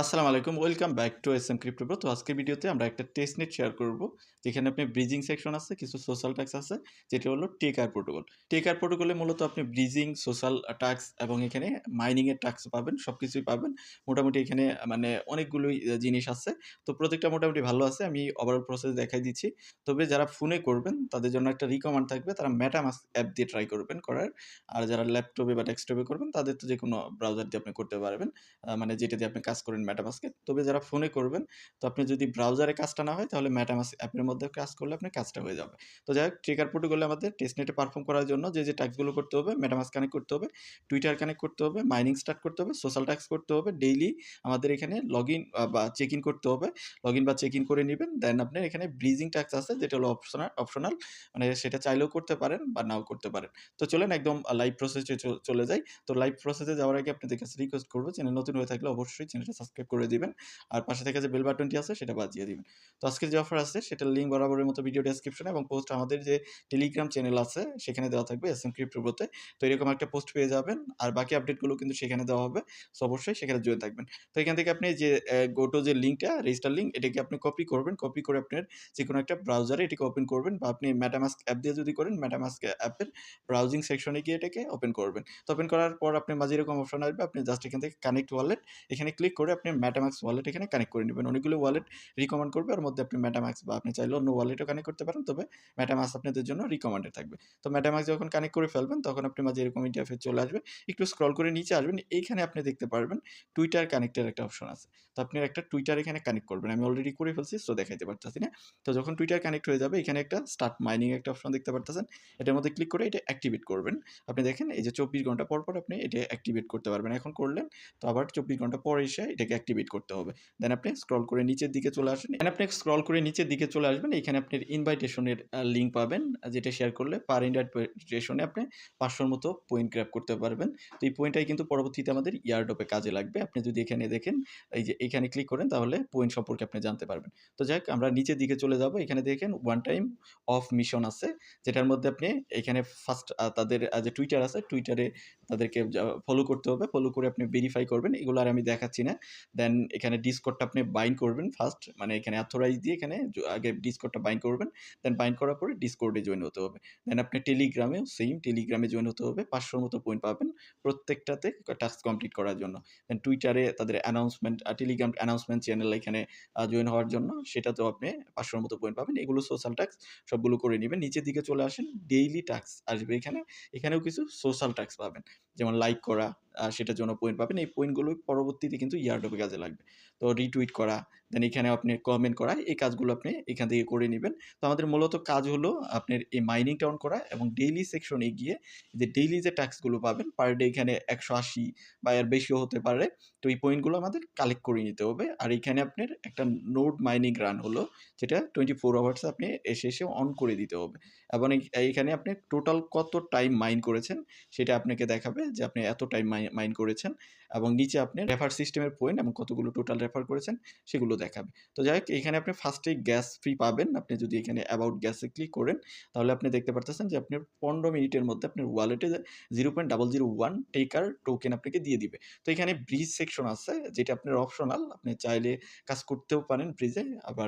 আসসালামু আলাইকুম। Welcome back to SM crypto pro. তো আজকের ভিডিওতে আমরা একটা টেস্টনেট শেয়ার করব। যেখানে আপনি ব্রিজিং সেকশন আছে, কিছু সোশ্যাল টাস্ক আছে, যেটা হলো টেকার প্রোটোকল। টেকার প্রোটোকলে মূলত আপনি ব্রিজিং, সোশ্যাল টাস্ক এবং এখানে মাইনিং এর টাস্ক পাবেন, সবকিছুই পাবেন। মোটামুটি এখানে মানে অনেকগুলোই জিনিস আছে। তো প্রত্যেকটা মোটামুটি ভালো আছে। আমি ওভারঅল প্রসেস দেখাই দিচ্ছি। তবে যারা ফোনে করবেন তাদের জন্য একটা রিকমান্ড থাকবে, তারা মেটামাস্ক অ্যাপ দিয়ে ট্রাই করবেন করার। আর যারা ল্যাপটপে বা ডেস্কটপে করবেন তাদের তো যেকোনো ব্রাউজার দিয়ে আপনি করতে পারবেন। মানে যেটা দিয়ে আপনি কাজ করেন মেটামাস্কে। তবে যারা ফোনে করবেন, তো আপনি যদি ব্রাউজারে কাজটা না হয় তাহলে মেটামাস্ক অ্যাপের মধ্যে কাজ করলে আপনার কাজটা হয়ে যাবে। তো যাই হোক, ট্রিগার প্রোটোকলে আমাদের টেস্টনেটে পারফর্ম করার জন্য যে টাস্কগুলো করতে হবে, মেটামাস্ক কানেক্ট করতে হবে, টুইটার কানেক্ট করতে হবে, মাইনিং স্টার্ট করতে হবে, সোশ্যাল টাস্ক করতে হবে, ডেইলি আমাদের এখানে লগইন বা চেক ইন করতে হবে। লগইন বা চেক ইন করে নিবেন। দেন আপনার এখানে ব্রিজিং টাস্ক আছে, যেটা হলো অপশনাল, মানে সেটা চাইলেও করতে পারেন বা নাও করতে পারেন। তো চলেন একদম লাইভ প্রসেসে চলে যাই। তো লাইভ প্রসেসে যাওয়ার আগে আপনাদের কাছে রিকোয়েস্ট করব, চ্যানেল নতুন হয়ে থাকলে অবশ্যই চ্যানেলটা সাবস্ক্রাইব করে দিবেন। আর পাশে থেকে যে বেল বাটনটি আছে সেটা বাজিয়ে দিবেন। তো আজকের যে অফার আছে সেটার লিঙ্ক বরাবরের মতো ভিডিও ডেসক্রিপশনে এবং পোস্ট আমাদের যে টেলিগ্রাম চ্যানেল আছে সেখানে দেওয়া থাকবে এসএম ক্রিপ্টো প্রোতে। তো এরকম একটা পোস্ট পেয়ে যাবেন। আর বাকি আপডেটগুলো কিন্তু সেখানে দেওয়া হবে। সো অবশ্যই সেখানে জয়েন থাকবেন। তো এখান থেকে আপনি যে গো টু যে লিঙ্কটা, রেজিস্টার লিঙ্ক, এটাকে আপনি কপি করবেন। কপি করে আপনার যেকোনো একটা ব্রাউজারে এটাকে ওপেন করবেন, বা আপনি মেটামাস্ক অ্যাপ দিয়ে যদি করেন মেটামাস্ক অ্যাপের ব্রাউজিং সেকশনে গিয়ে এটাকে ওপেন করবেন। তো ওপেন করার পর আপনার মাঝে এরকম অপশন আসবে, আপনি জাস্ট এখান থেকে কানেক্ট ওয়ালেট, এখানে ক্লিক করে আপনি মেটামাস্ক ওয়ালেট এখানে কানেক্ট করে নেবেন। অনেকগুলো ওয়ালেট রিকমেন্ড করবে, ওর মধ্যে আপনি মেটামাস্ক বা আপনি চাইলে অন্য ওয়ালেটও কানেক্ট করতে পারেন, তবে মেটামাস্ক আপনাদের জন্য রিকমেন্ডেড থাকবে। তো মেটামাস্ক যখন কানেক্ট করে ফেলবেন তখন আপনার মাঝে এরকম ইন্টারফেস চলে আসবে। একটু স্ক্রল করে নিচে আসবেন, এইখানে আপনি দেখতে পারবেন টুইটার কানেক্টের একটা অপশন আছে। তো আপনি একটা টুইটার এখানে কানেক্ট করবেন। আমি অলরেডি করে ফেলছি, সো দেখাইতে পারতেছি না। তো যখন টুইটার কানেক্ট হয়ে যাবে, এখানে একটা স্টার্ট মাইনিং একটা অপশন দেখতে পারতেছেন। এটার মধ্যে ক্লিক করে এটা অ্যাক্টিভেট করবেন। আপনি দেখেন এই যে 24 ঘন্টা পর পর আপনি এটা অ্যাক্টিভেট করতে পারবেন। এখন করলেন, তো আবার 24 ঘন্টা পর এসে এটাকে অ্যাক্টিভেট করতে হবে। দেন আপনি স্ক্রল করে নিচের দিকে চলে আসেন। দেন আপনি স্ক্রল করে নিচের দিকে চলে আসবেন। এখানে আপনার ইনভাইটেশনের লিঙ্ক পাবেন, যেটা শেয়ার করলে পার ইনভাইটেশনে আপনি 500 মতো পয়েন্ট গ্র্যাব করতে পারবেন। তো এই পয়েন্টটাই কিন্তু পরবর্তীতে আমাদের ইয়ারড্রপে কাজে লাগবে। আপনি যদি এখানে দেখেন, এই যে এখানে ক্লিক করেন, তাহলে পয়েন্ট সম্পর্কে আপনি জানতে পারবেন। তো যাক, আমরা নিচের দিকে চলে যাব। এখানে দেখেন ওয়ান টাইম অফ মিশন আছে, যেটার মধ্যে আপনি এখানে ফার্স্ট তাদের যে টুইটার আছে, টুইটারে তাদেরকে ফলো করতে হবে। ফলো করে আপনি ভেরিফাই করবেন। এগুলো আর আমি দেখাচ্ছি না। দেন এখানে ডিসকর্ডটা আপনি বাইন্ড করবেন ফার্স্ট, মানে এখানে অথরাইজ দিয়ে এখানে আগে ডিসকর্ডটা বাইন্ড করবেন। দেন বাইন্ড করার পরে ডিসকর্ডে জয়েন হতে হবে। দেন আপনি টেলিগ্রামেও সেম, টেলিগ্রামে জয়েন হতে হবে। 500 মতো পয়েন্ট পাবেন প্রত্যেকটাতে টাস্ক কমপ্লিট করার জন্য। দেন টুইটারে তাদের অ্যানাউন্সমেন্ট, টেলিগ্রাম অ্যানাউন্সমেন্ট চ্যানেল এখানে জয়েন হওয়ার জন্য, সেটাতেও আপনি 500 মতো পয়েন্ট পাবেন। এগুলো সোশ্যাল টাস্ক, সবগুলো করে নেবেন। নিচের দিকে চলে আসেন, ডেইলি টাস্ক আসবে এখানে। এখানেও কিছু সোশ্যাল টাস্ক পাবেন, যেমন লাইক করা, সেটার জন্য পয়েন্ট পাবেন। এই পয়েন্টগুলো পরবর্তীতে কিন্তু ইয়ারড্রপে কাজে লাগবে। তো রিটুইট করা, দেন এখানে আপনি কমেন্ট করা, এই কাজগুলো আপনি এখান থেকে করে নেবেন। তো আমাদের মূলত কাজ হলো আপনার এই মাইনিংটা অন করা এবং ডেইলি সেকশনে গিয়ে যে ডেইলি যে টাস্কগুলো পাবেন পার ডে, এখানে 180 বা এর বেশিও হতে পারে। তো এই পয়েন্টগুলো আমাদের কালেক্ট করে নিতে হবে। আর এখানে আপনার একটা নোড মাইনিং রান হলো, যেটা 24 আওয়ার্সে আপনি এসে অন করে দিতে হবে। এবং এইখানে আপনি টোটাল কত টাইম মাইন করেছেন সেটা আপনাকে দেখাবে, যে আপনি এত টাইম মাইন করেছেন। এবং নিচে আপনি রেফার সিস্টেমের পয়েন্ট এবং কতগুলো টোটাল রেফার করেছেন সেগুলো দেখাবে। তো যাই হোক, এখানে আপনি ফার্স্টেই গ্যাস ফ্রি পাবেন। আপনি যদি এখানে অ্যাবাউট গ্যাসে ক্লিক করেন, তাহলে আপনি দেখতে পারতেছেন যে আপনার 15 মিনিটের মধ্যে আপনার ওয়ালেটে 0.001 টেকার টোকেন আপনাকে দিয়ে দিবে। তো এখানে ব্রিজ সেকশন আছে, যেটা আপনার অপশনাল। আপনি চাইলে কাজ করতেও পারেন ব্রিজে, আবার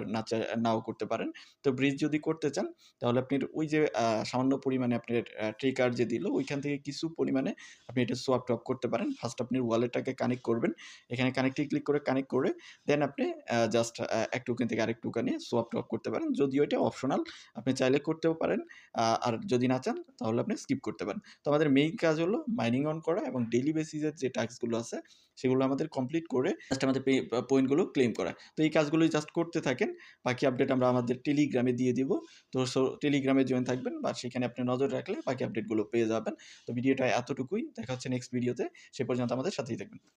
নাও করতে পারেন। তো ব্রিজ যদি করতে চান, তাহলে আপনার ওই যে সামান্য পরিমাণে আপনার ট্রেকার যে দিল, ওইখান থেকে কিছু পরিমাণে আপনি এটা সোয়াপ টপ করতে পারেন। ফার্স্ট আপনি ওয়ালেটটাকে কানেক্ট করবেন। এখানে কানেক্টে ক্লিক করে কানেক্ট করে দেন আপনি জাস্ট এক টোকেন থেকে আরেক টোকেনে সোয়াপ টপ করতে পারেন। যদিও এটা অপশনাল, আপনি চাইলে করতেও পারেন। আর যদি না চান তাহলে আপনি স্কিপ করতে পারেন। তো আমাদের মেইন কাজ হলো মাইনিং অন করা এবং ডেইলি বেসিসের যে টাস্কগুলো আছে সেগুলো আমাদের কমপ্লিট করে জাস্ট আমাদের পয়েন্টগুলো ক্লেম করা। তো এই কাজগুলোই জাস্ট করতে থাকেন। বাকি আপডেট আমরা আমাদের টেলিগ্রামে দিয়ে দিব। তো টেলিগ্রামে জয়েন থাকবেন, বা সেখানে আপনি নজর রাখলে বাকি আপডেটগুলো পেয়ে যাবেন। তো ভিডিওটা এতটুকুই। দেখা হচ্ছে নেক্সট ভিডিওতে। সে পর্যন্ত আমাদের সাথেই থাকবেন।